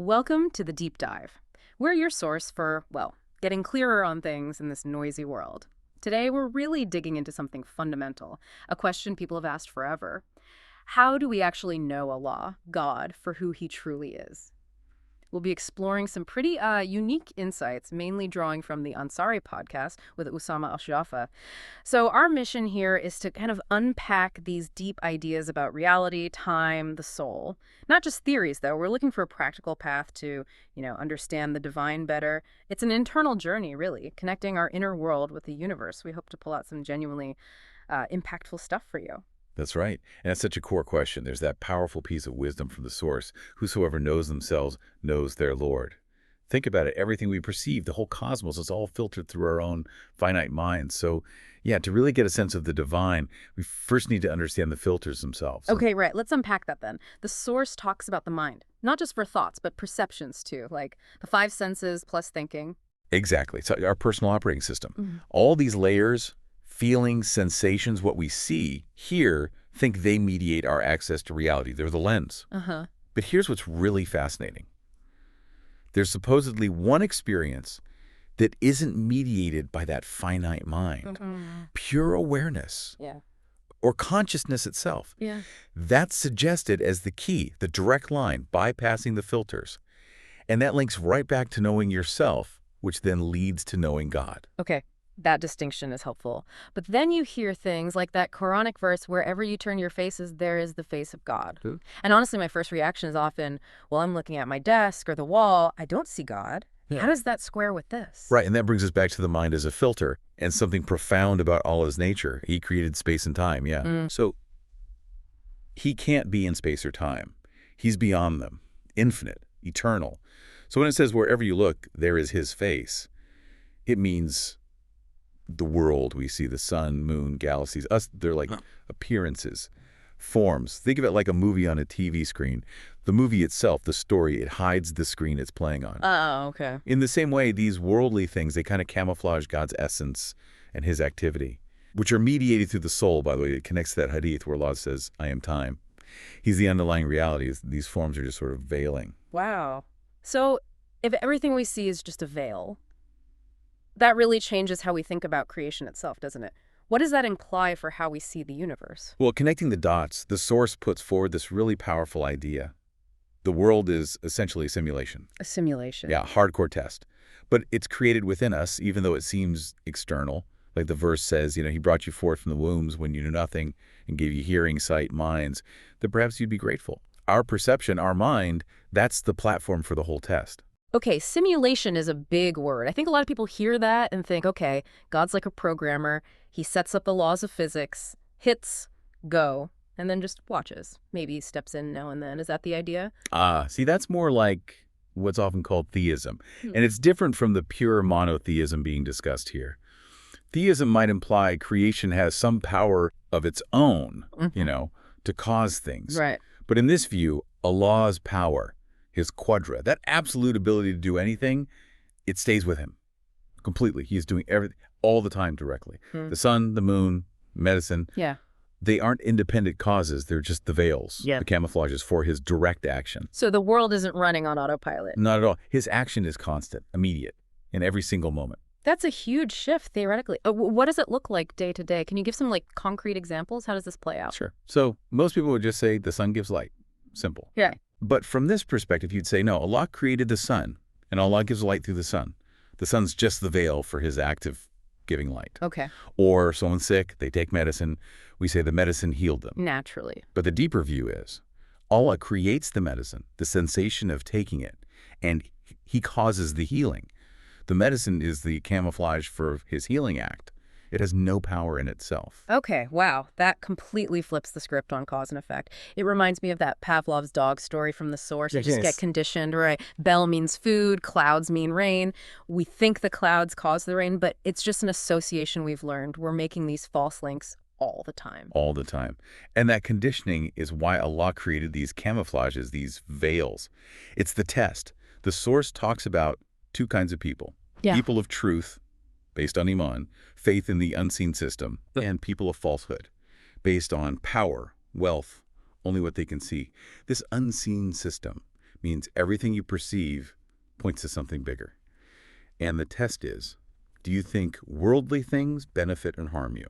Welcome to the Deep Dive. We're your source for, well, getting clearer on things in this noisy world. Today, we're really digging into something fundamental, a question people have asked forever. How do we actually know Allah, God, for who he truly is? We'll be exploring some pretty unique insights, mainly drawing from the Ansari Podcast with Ousama Alshurafa. So our mission here is to kind of unpack these deep ideas about reality, time, the soul. Not just theories, though. We're looking for a practical path to, understand the divine better. It's an internal journey, really, connecting our inner world with the universe. We hope to pull out some genuinely impactful stuff for you. That's right. And that's such a core question. There's that powerful piece of wisdom from the source. Whosoever knows themselves knows their Lord. Think about it. Everything we perceive, the whole cosmos, is all filtered through our own finite minds. So, yeah, to really get a sense of the divine, we first need to understand the filters themselves. Okay, right. Let's unpack that then. The source talks about the mind, not just for thoughts, but perceptions too, like the five senses plus thinking. Exactly. It's our personal operating system. Mm-hmm. All these layers, feelings, sensations, what we see, hear, think they mediate our access to reality. They're the lens. Uh-huh. But here's what's really fascinating. There's supposedly one experience that isn't mediated by that finite mind. Mm-hmm. Pure awareness. Yeah. Or consciousness itself. Yeah. That's suggested as the key, the direct line, bypassing the filters. And that links right back to knowing yourself, which then leads to knowing God. Okay. That distinction is helpful. But then you hear things like that Quranic verse, wherever you turn your faces, there is the face of God. Ooh. And honestly, my first reaction is often, well, I'm looking at my desk or the wall. I don't see God. Yeah. How does that square with this? Right, and that brings us back to the mind as a filter and something profound about Allah's nature. He created space and time, yeah. So he can't be in space or time. He's beyond them, infinite, eternal. So when it says wherever you look, there is his face, it means the world. We see the sun, moon, galaxies. They're like appearances, forms. Think of it like a movie on a TV screen. The movie itself, the story, it hides the screen it's playing on. Oh, okay. In the same way, these worldly things, they kind of camouflage God's essence and his activity, which are mediated through the soul, by the way. It connects to that hadith where Allah says, I am time. He's the underlying reality. These forms are just sort of veiling. Wow. So if everything we see is just a veil, that really changes how we think about creation itself, doesn't it? What does that imply for how we see the universe? Well, connecting the dots, the source puts forward this really powerful idea. The world is essentially a simulation. A simulation. Yeah, hardcore test. But it's created within us, even though it seems external. Like the verse says, he brought you forth from the wombs when you knew nothing and gave you hearing, sight, minds, that perhaps you'd be grateful. Our perception, our mind, that's the platform for the whole test. Okay, simulation is a big word. I think a lot of people hear that and think, okay, God's like a programmer. He sets up the laws of physics, hits, go, and then just watches. Maybe he steps in now and then. Is that the idea? See, that's more like what's often called theism. And it's different from the pure monotheism being discussed here. Theism might imply creation has some power of its own, to cause things. Right. But in this view, Allah's power, his quadra, that absolute ability to do anything, it stays with him completely. He is doing everything all the time directly. The sun, the moon, medicine, they aren't independent causes. They're just the veils, the camouflages for his direct action. So the world isn't running on autopilot. Not at all. His action is constant, immediate, in every single moment. That's a huge shift, theoretically. What does it look like day to day? Can you give some concrete examples? How does this play out? Sure. So most people would just say the sun gives light. Simple. Yeah. But from this perspective, you'd say, no, Allah created the sun, and Allah gives light through the sun. The sun's just the veil for his act of giving light. Okay. Or someone's sick, they take medicine. We say the medicine healed them. Naturally. But the deeper view is Allah creates the medicine, the sensation of taking it, and he causes the healing. The medicine is the camouflage for his healing act. It has no power in itself. Okay, wow. That completely flips the script on cause and effect. It reminds me of that Pavlov's dog story from the source. You just get conditioned, right? Bell means food, clouds mean rain. We think the clouds cause the rain, but it's just an association we've learned. We're making these false links all the time. All the time. And that conditioning is why Allah created these camouflages, these veils. It's the test. The source talks about two kinds of people. Yeah. People of truth, based on Iman, faith in the unseen system, and people of falsehood, based on power, wealth, only what they can see. This unseen system, means everything you perceive points to something bigger. And the test is, do you think worldly things benefit and harm you?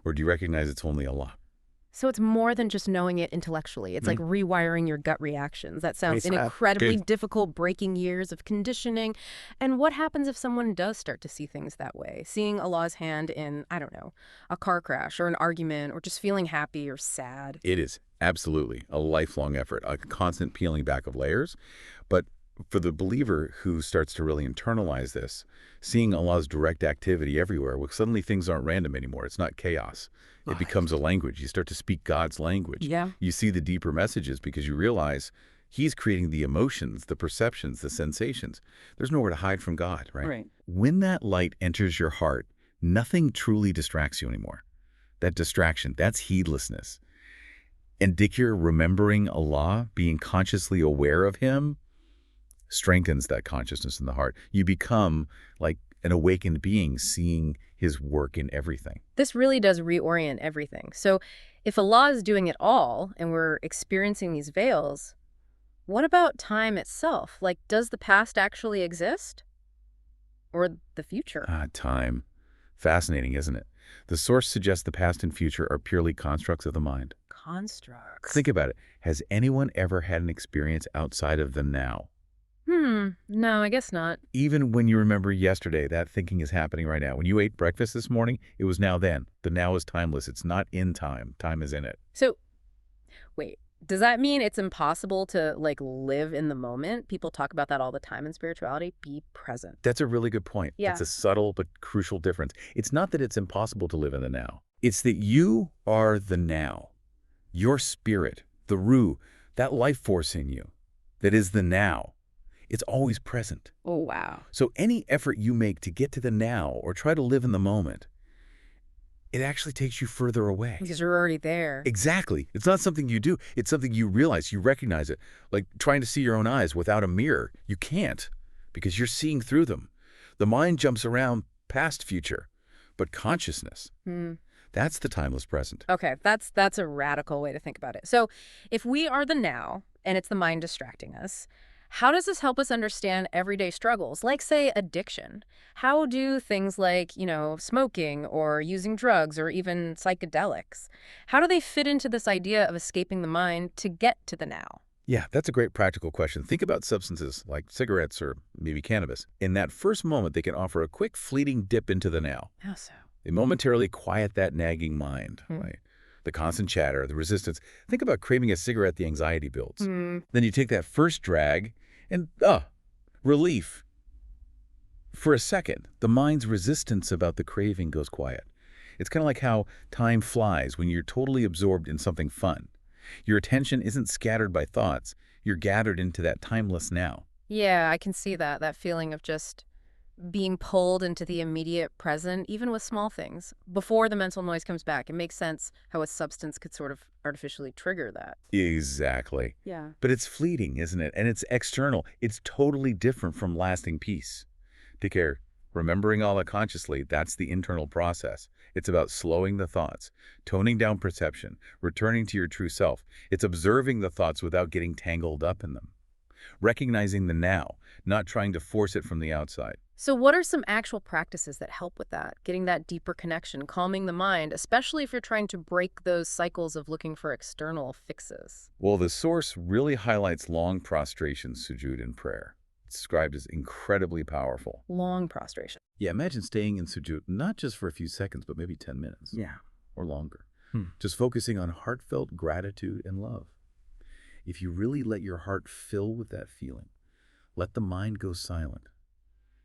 Or do you recognize it's only Allah? So it's more than just knowing it intellectually. It's like rewiring your gut reactions. That sounds an incredibly difficult breaking years of conditioning. And what happens if someone does start to see things that way? Seeing Allah's hand in, I don't know, a car crash or an argument or just feeling happy or sad? It is absolutely a lifelong effort, a constant peeling back of layers. But for the believer who starts to really internalize this, seeing Allah's direct activity everywhere, well, suddenly things aren't random anymore. It's not chaos. It becomes a language. You start to speak God's language. Yeah. You see the deeper messages because you realize He's creating the emotions, the perceptions, the sensations. There's nowhere to hide from God, right? Right. When that light enters your heart, nothing truly distracts you anymore. That distraction, that's heedlessness. And Dikir, remembering Allah, being consciously aware of Him, strengthens that consciousness in the heart. You become like an awakened being, seeing His work in everything. This really does reorient everything. So if Allah is doing it all and we're experiencing these veils, what about time itself? Like, does the past actually exist? Or the future? Time. Fascinating, isn't it? The source suggests the past and future are purely constructs of the mind. Constructs. Think about it. Has anyone ever had an experience outside of the now? No, I guess not. Even when you remember yesterday, that thinking is happening right now. When you ate breakfast this morning, it was now then. The now is timeless. It's not in time. Time is in it. So, wait, does that mean it's impossible to, like, live in the moment? People talk about that all the time in spirituality. Be present. That's a really good point. Yeah. It's a subtle but crucial difference. It's not that it's impossible to live in the now. It's that you are the now. Your spirit, the Ruh, that life force in you, that is the now. It's always present. Oh, wow. So any effort you make to get to the now or try to live in the moment, it actually takes you further away. Because you're already there. Exactly. It's not something you do. It's something you realize, you recognize it. Like trying to see your own eyes without a mirror. You can't because you're seeing through them. The mind jumps around past future, but consciousness, that's the timeless present. Okay, that's a radical way to think about it. So if we are the now and it's the mind distracting us, how does this help us understand everyday struggles, like, say, addiction? How do things like, smoking or using drugs or even psychedelics, how do they fit into this idea of escaping the mind to get to the now? Yeah, that's a great practical question. Think about substances like cigarettes or maybe cannabis. In that first moment, they can offer a quick, fleeting dip into the now. How so? They momentarily quiet that nagging mind, right? The constant chatter, the resistance. Think about craving a cigarette, the anxiety builds. Then you take that first drag and, relief. For a second, the mind's resistance about the craving goes quiet. It's kind of like how time flies when you're totally absorbed in something fun. Your attention isn't scattered by thoughts. You're gathered into that timeless now. Yeah, I can see that feeling of just being pulled into the immediate present, even with small things, before the mental noise comes back. It makes sense how a substance could sort of artificially trigger that. Exactly. Yeah. But it's fleeting, isn't it? And it's external. It's totally different from lasting peace. Take care. Remembering Allah consciously, that's the internal process. It's about slowing the thoughts, toning down perception, returning to your true self. It's observing the thoughts without getting tangled up in them. Recognizing the now, not trying to force it from the outside. So what are some actual practices that help with that? Getting that deeper connection, calming the mind, especially if you're trying to break those cycles of looking for external fixes? Well, the source really highlights long prostration, sujood, and prayer. It's described as incredibly powerful. Long prostration. Yeah, imagine staying in sujood, not just for a few seconds, but maybe 10 minutes. Yeah. Or longer. Just focusing on heartfelt gratitude and love. If you really let your heart fill with that feeling, let the mind go silent,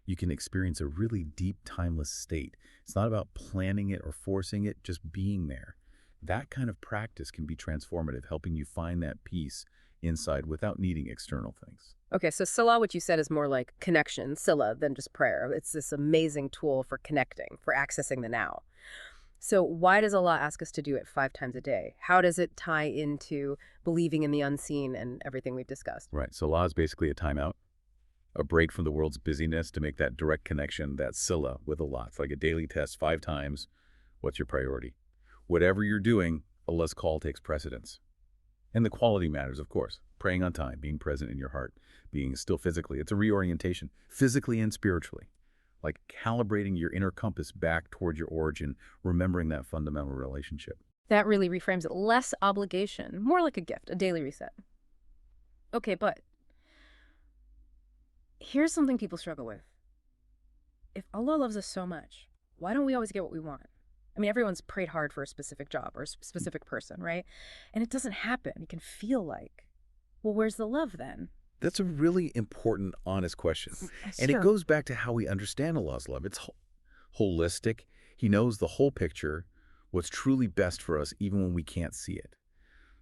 you can experience a really deep, timeless state. It's not about planning it or forcing it, just being there. That kind of practice can be transformative, helping you find that peace inside without needing external things. Okay, so Salah, what you said, is more like connection, Sila, than just prayer. It's this amazing tool for connecting, for accessing the now. So why does Allah ask us to do it 5 times a day? How does it tie into believing in the unseen and everything we've discussed? Right, so law is basically a timeout, a break from the world's busyness to make that direct connection, that sila with Allah. It's like a daily test, 5 times. What's your priority? Whatever you're doing, Allah's call takes precedence. And the quality matters, of course. Praying on time, being present in your heart, being still physically. It's a reorientation, physically and spiritually. Like calibrating your inner compass back toward your origin, remembering that fundamental relationship. That really reframes it. Less obligation, more like a gift, a daily reset. Okay, but here's something people struggle with. If Allah loves us so much, why don't we always get what we want? I mean, everyone's prayed hard for a specific job or a specific person, right? And it doesn't happen. You can feel like, well, where's the love then? That's a really important, honest question. And Sure. it goes back to how we understand Allah's love. It's holistic. He knows the whole picture, what's truly best for us, even when we can't see it.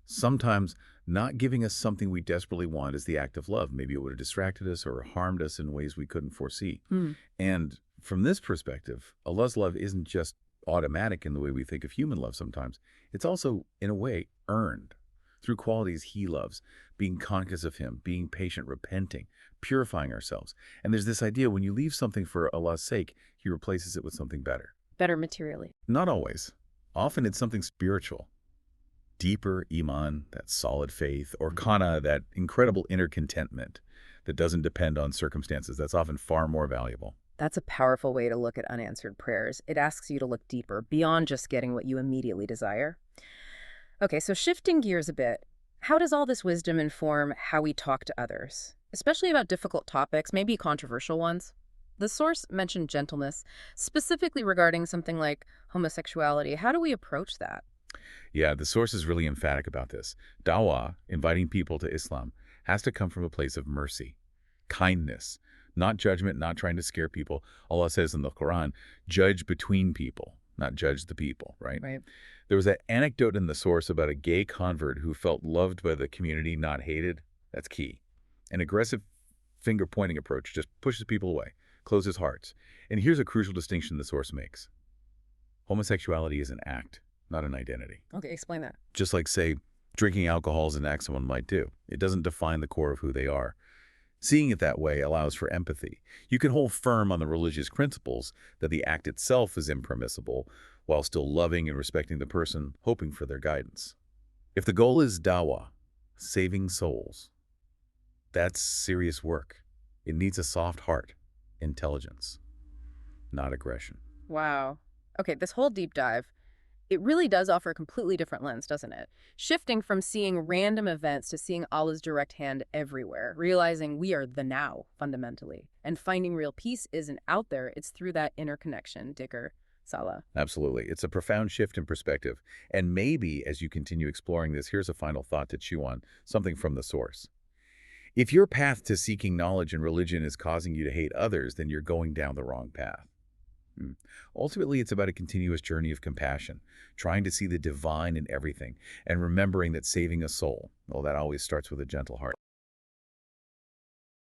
Sometimes not giving us something we desperately want is the act of love. Maybe it would have distracted us or harmed us in ways we couldn't foresee. And from this perspective, Allah's love isn't just automatic in the way we think of human love sometimes. It's also, in a way, earned through qualities He loves, being conscious of Him, being patient, repenting, purifying ourselves. And there's this idea when you leave something for Allah's sake, He replaces it with something better. Better materially. Not always. Often it's something spiritual. Deeper iman, that solid faith, or kana, that incredible inner contentment that doesn't depend on circumstances. That's often far more valuable. That's a powerful way to look at unanswered prayers. It asks you to look deeper, beyond just getting what you immediately desire. Okay, so shifting gears a bit, how does all this wisdom inform how we talk to others, especially about difficult topics, maybe controversial ones? The source mentioned gentleness, specifically regarding something like homosexuality. How do we approach that? Yeah, the source is really emphatic about this. Dawah, inviting people to Islam, has to come from a place of mercy, kindness, not judgment, not trying to scare people. Allah says in the Quran, judge between people, not judge the people, right? Right. There was that anecdote in the source about a gay convert who felt loved by the community, not hated. That's key. An aggressive finger-pointing approach just pushes people away, closes hearts. And here's a crucial distinction the source makes. Homosexuality is an act, not an identity. Okay, explain that. Just like, say, drinking alcohol is an act someone might do. It doesn't define the core of who they are. Seeing it that way allows for empathy. You can hold firm on the religious principles that the act itself is impermissible, while still loving and respecting the person, hoping for their guidance. If the goal is dawah, saving souls, that's serious work. It needs a soft heart, intelligence, not aggression. Wow. Okay, this whole deep dive, it really does offer a completely different lens, doesn't it? Shifting from seeing random events to seeing Allah's direct hand everywhere, realizing we are the now, fundamentally. And finding real peace isn't out there, it's through that inner connection, Dhikr, Salah. Absolutely. It's a profound shift in perspective. And maybe as you continue exploring this, here's a final thought to chew on, something from the source. If your path to seeking knowledge and religion is causing you to hate others, then you're going down the wrong path. Ultimately, it's about a continuous journey of compassion, trying to see the divine in everything, and remembering that saving a soul, well, that always starts with a gentle heart.